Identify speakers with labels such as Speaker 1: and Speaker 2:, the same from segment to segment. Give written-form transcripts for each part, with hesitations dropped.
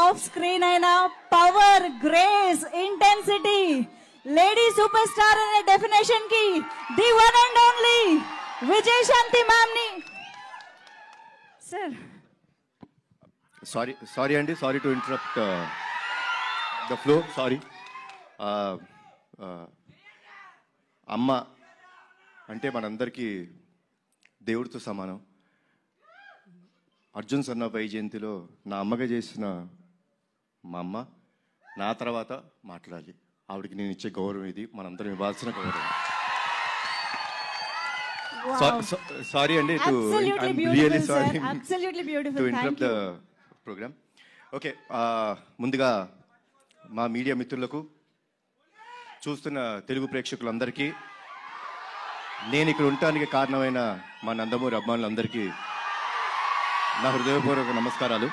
Speaker 1: Off screen అయినా power, grace, intensity, lady super star అనే definition కి the one and only Vijayashanti ma'am ని sir.
Speaker 2: Sorry అండి, sorry to interrupt the flow, sorry. అమ్మ అంటే మనందరికీ దేవుడితో సమానం. అర్జున్ సన్ ఆఫ్ వైజయంతిలో నా అమ్మగా చేసిన మా అమ్మ నా తర్వాత మాట్లాడాలి. ఆవిడకి నేను ఇచ్చే గౌరవం ఇది, మనందరం ఇవ్వాల్సిన గౌరవం. సారీ అండి, really sorry to interrupt the programme. Okay, ముందుగా మా మీడియా మిత్రులకు, చూస్తున్న తెలుగు ప్రేక్షకులందరికీ, నేను ఇక్కడ ఉండటానికి కారణమైన మా నందమూరి అభిమానులందరికీ నా హృదయపూర్వక నమస్కారాలు.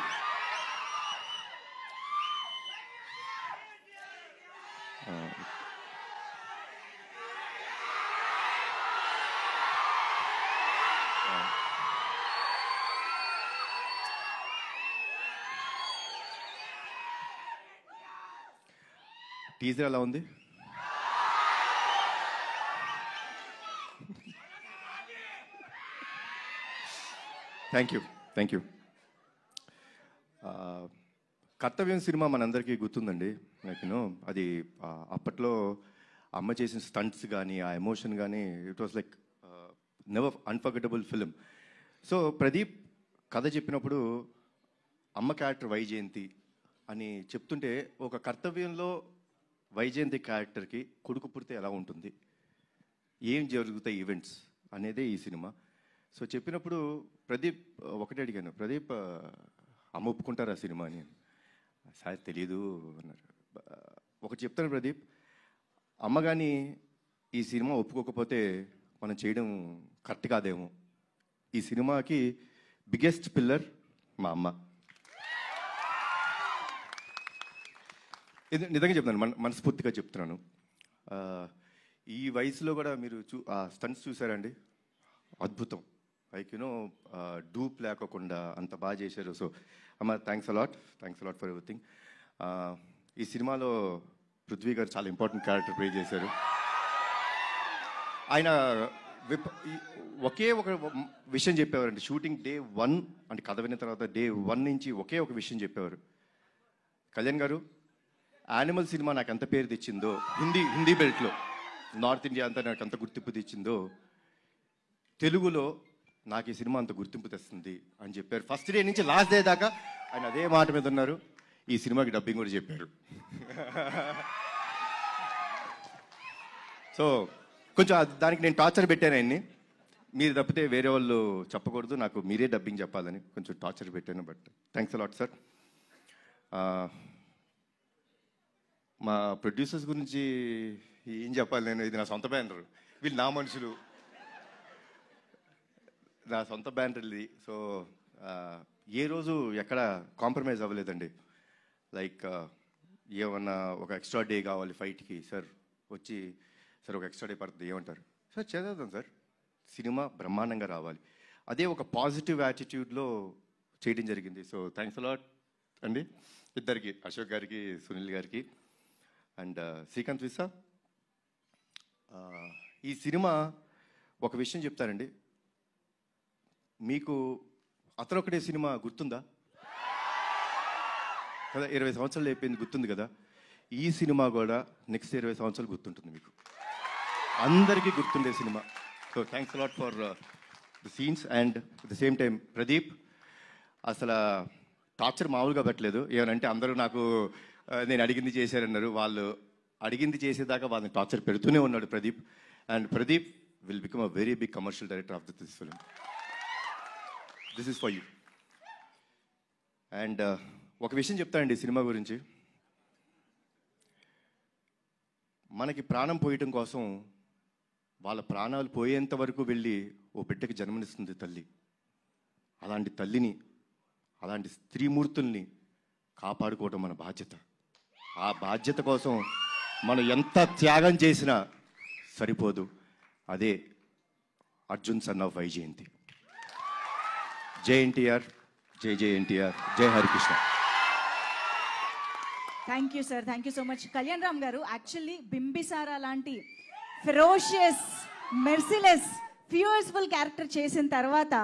Speaker 2: టీజర్ ఎలా ఉంది? Thank you. కర్తవ్యం సినిమా మనందరికీ గుర్తుందండి. నాకు అది అప్పట్లో అమ్మ చేసిన స్టంట్స్ కానీ, ఆ ఎమోషన్ కానీ, it was like never unforgettable film. So Pradeep కథ చెప్పినప్పుడు అమ్మ క్యారెక్టర్ వైజయంతి అని చెప్తుంటే, ఒక కర్తవ్యంలో వైజయంతి క్యారెక్టర్కి కొడుకు పుడితే ఎలా ఉంటుంది, ఏం జరుగుతాయి ఈవెంట్స్ అనేదే ఈ సినిమా. సో చెప్పినప్పుడు ప్రదీప్ ఒకటే అడిగాను, ప్రదీప్ అమ్మ ఒప్పుకుంటారు ఆ సినిమా అని. సార్ తెలీదు అన్నారు. ఒకటి చెప్తాను ప్రదీప్, అమ్మ కానీ ఈ సినిమా ఒప్పుకోకపోతే మనం చేయడం కరెక్ట్ కాదేమో. ఈ సినిమాకి బిగ్గెస్ట్ పిల్లర్ మా అమ్మ. ఇది నిజంగా చెప్తున్నాను, మనస్ఫూర్తిగా చెప్తున్నాను. ఈ వయసులో కూడా మీరు ఆ స్టంట్స్ చూసారండి, అద్భుతం. లైక్ డూప్ లేకోకుండా అంత బాగా చేశారు. సో అమ్మ, థ్యాంక్స్ అలాట్ ఫర్ ఎవ్రీథింగ్. ఈ సినిమాలో పృథ్వీ గారు చాలా ఇంపార్టెంట్ క్యారెక్టర్ ప్లే చేశారు. ఆయన ఒకే ఒక విషయం చెప్పేవారండి. షూటింగ్ డే 1 అంటే కథ విన్న తర్వాత డే 1 నుంచి ఒకే ఒక విషయం చెప్పేవారు, కళ్యాణ్ గారు, యానిమల్ సినిమా నాకు ఎంత పేరు తెచ్చిందో, హిందీ బెల్ట్లో నార్త్ ఇండియా అంతా నాకు అంత గుర్తింపు తెచ్చిందో, తెలుగులో నాకు ఈ సినిమా అంత గుర్తింపు తెస్తుంది అని చెప్పారు. ఫస్ట్ డే నుంచి లాస్ట్ డే దాకా ఆయన అదే మాట మీద ఉన్నారు. ఈ సినిమాకి డబ్బింగ్ కూడా చెప్పారు. సో కొంచెం దానికి నేను టార్చర్ పెట్టాను ఆయన్ని. మీరు తప్పితే వేరే వాళ్ళు చెప్పకూడదు, నాకు మీరే డబ్బింగ్ చెప్పాలని కొంచెం టార్చర్ పెట్టాను. But thanks a lot sir. మా ప్రొడ్యూసర్స్ గురించి ఏం చెప్పాలి నేను, ఇది నా సొంత బ్యానర్, వీళ్ళు నా మనుషులు, నా సొంత బ్యానర్ ఇది. సో ఏ రోజు ఎక్కడ కాంప్రమైజ్ అవ్వలేదండి. లైక్ ఏమన్నా ఒక ఎక్స్ట్రా డే కావాలి ఫైట్కి, సార్ వచ్చి సార్ ఒక ఎక్స్ట్రా డే పడుతుంది, ఏమంటారు సార్, చేద్దాం సార్, సినిమా బ్రహ్మాండంగా రావాలి. అదే ఒక పాజిటివ్ యాటిట్యూడ్లో చేయడం జరిగింది. సో థ్యాంక్స్ అలాట్ అండి ఇద్దరికి, అశోక్ గారికి, సునీల్ గారికి అండ్ శ్రీకాంత్ విసా. ఈ సినిమా ఒక విషయం చెప్తారండి, మీకు అతను ఒకటే సినిమా గుర్తుందా కదా, 20 సంవత్సరాలు అయిపోయింది, గుర్తుంది కదా. ఈ సినిమా కూడా నెక్స్ట్ 20 సంవత్సరాలు గుర్తుంటుంది మీకు, అందరికీ గుర్తుండే cinema. So thanks a lot for the scenes. And at the same time Pradeep అసలు టార్చర్ మామూలుగా పెట్టలేదు. ఏమనంటే అందరూ నాకు నేను అడిగింది చేశారన్నారు, వాళ్ళు అడిగింది చేసేదాకా వాళ్ళని టార్చర్ పెడుతూనే ఉన్నాడు Pradeep. And Pradeep will become a very big commercial director of this film. This is for you. And ఒక విషయం చెప్తానండి సినిమా గురించి. మనకి ప్రాణం పోయటం కోసం వాళ్ళ ప్రాణాలు పోయేంత వరకు వెళ్ళి ఓ బిడ్డకి జన్మనిస్తుంది తల్లి. అలాంటి తల్లిని, అలాంటి స్త్రీమూర్తుల్ని కాపాడుకోవటం మన బాధ్యత. ఆ బాధ్యత కోసం మనం ఎంత త్యాగం చేసినా సరిపోదు. అదే అర్జున్ సన్ ఆఫ్ వైజయంతి. జై ఎన్టీఆర్, జై జై ఎన్టీఆర్, జై Harikrishna.
Speaker 1: Thank you sir, thank you so much. Kalyan Ram గారు, యాక్చువల్లీ బింబిసారా లాంటి ఫెరోషియస్, మెర్సిలెస్, ఫ్యూయస్ఫుల్ క్యారెక్టర్ చేసిన తర్వాత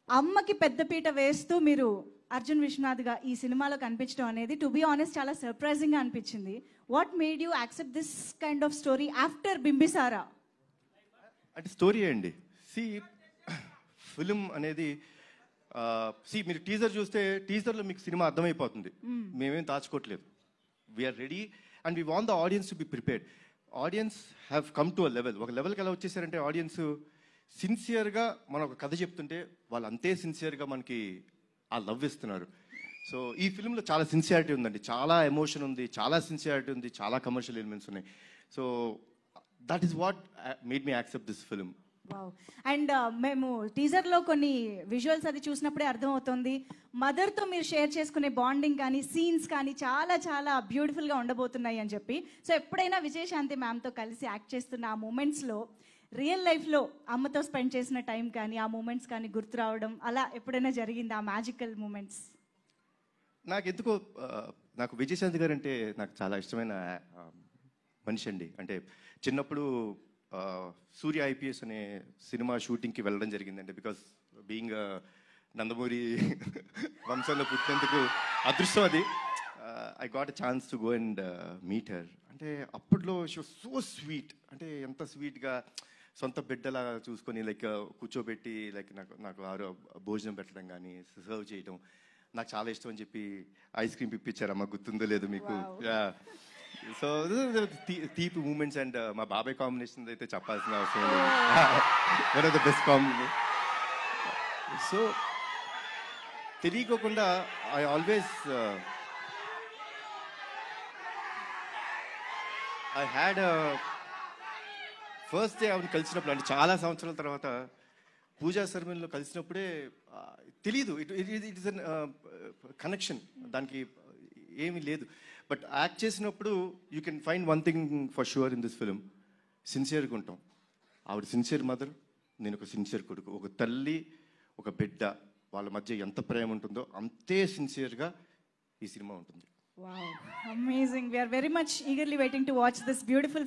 Speaker 1: అమ్మకి పెద్దపీట వేస్తూ మీరు అర్జున్ విశ్వనాథ్గా ఈ సినిమాలో కనిపించడం అనేది టు బి ఆనెస్ట్ చాలా సర్ప్రైజింగ్గా అనిపించింది. What made you accept this kind of story after Bimbisara?
Speaker 2: అంటే స్టోరీ అండి. ఫిలిం అనేది మీరు టీజర్ చూస్తే టీజర్లో మీకు సినిమా అర్థమైపోతుంది. మేమేం దాచుకోవట్లేదు. We are ready and we want the audience to be prepared. Audience have come to a level. ఒక లెవెల్కి ఎలా వచ్చేసారంటే ఆడియన్స్ సిన్సియర్గా మనం ఒక కథ చెప్తుంటే వాళ్ళు అంతే సిన్సియర్గా మనకి ఆ లవ్ ఇస్తున్నారు. సో ఈ ఫిలింలో చాలా సిన్సియారిటీ ఉందండి, చాలా ఎమోషన్ ఉంది, చాలా సిన్సియారిటీ ఉంది, చాలా కమర్షియల్ ఎలిమెంట్స్ ఉన్నాయి. So that is what made me accept this film.
Speaker 1: And మేము టీజర్లో కొన్ని విజువల్స్ అది చూసినప్పుడే అర్థమవుతుంది, మదర్తో మీరు షేర్ చేసుకునే బాండింగ్ కానీ సీన్స్ కానీ చాలా చాలా బ్యూటిఫుల్గా ఉండబోతున్నాయి అని చెప్పి. సో ఎప్పుడైనా విజయశాంతి మ్యామ్తో కలిసి యాక్ట్ చేస్తున్న ఆ మూమెంట్స్లో రియల్ లైఫ్లో అమ్మతో స్పెండ్ చేసిన టైం కానీ ఆ మూమెంట్స్ కానీ గుర్తు రావడం అలా ఎప్పుడైనా జరిగింది ఆ మ్యాజికల్ మూమెంట్స్?
Speaker 2: నాకు విజయశాంతి గారు అంటే నాకు చాలా ఇష్టమైన మనిషి అండి. అంటే చిన్నప్పుడు సూర్య ఐపీఎస్ అనే సినిమా షూటింగ్కి వెళ్ళడం జరిగిందండి. బికాస్ బీయింగ్ నందమూరి వంశంలో పుట్టినందుకు అదృష్టం అది. I got a chance to go and meet her. అంటే అప్పట్లో షీ వాస్ సో స్వీట్. అంటే ఎంత స్వీట్గా సొంత బిడ్డలా చూసుకొని లైక్ కూర్చోబెట్టి లైక్ నాకు భోజనం పెట్టడం కానీ సర్వ్ చేయడం నాకు చాలా ఇష్టం అని చెప్పి ఐస్ క్రీమ్ ఇప్పించారమ్మా, గుర్తుందో లేదు మీకు? సో తీపి మూమెంట్స్. అండ్ మా బాబాయ్ కాంబినేషన్ అయితే చెప్పాల్సిన అవసరం లేదు. One of the best combination. So తెలియకోకుండా I always I had first day ఆవిడ కలిసినప్పుడు, అంటే చాలా సంవత్సరాల తర్వాత పూజా సెరమనీలో కలిసినప్పుడే తెలీదు, ఇట్ ఇస్ అన్ కనెక్షన్, దానికి ఏమీ లేదు. బట్ యాక్ట్ చేసినప్పుడు you can find one thing for sure in this film, సిన్సియర్గా ఉంటాం. ఆవిడ సిన్సియర్ మదర్, నేను ఒక సిన్సియర్ కొడుకు. ఒక తల్లి ఒక బిడ్డ వాళ్ళ మధ్య ఎంత ప్రేమ ఉంటుందో అంతే సిన్సియర్గా ఈ సినిమా ఉంటుంది.
Speaker 1: Wow, amazing. We are very much eagerly waiting to watch this beautiful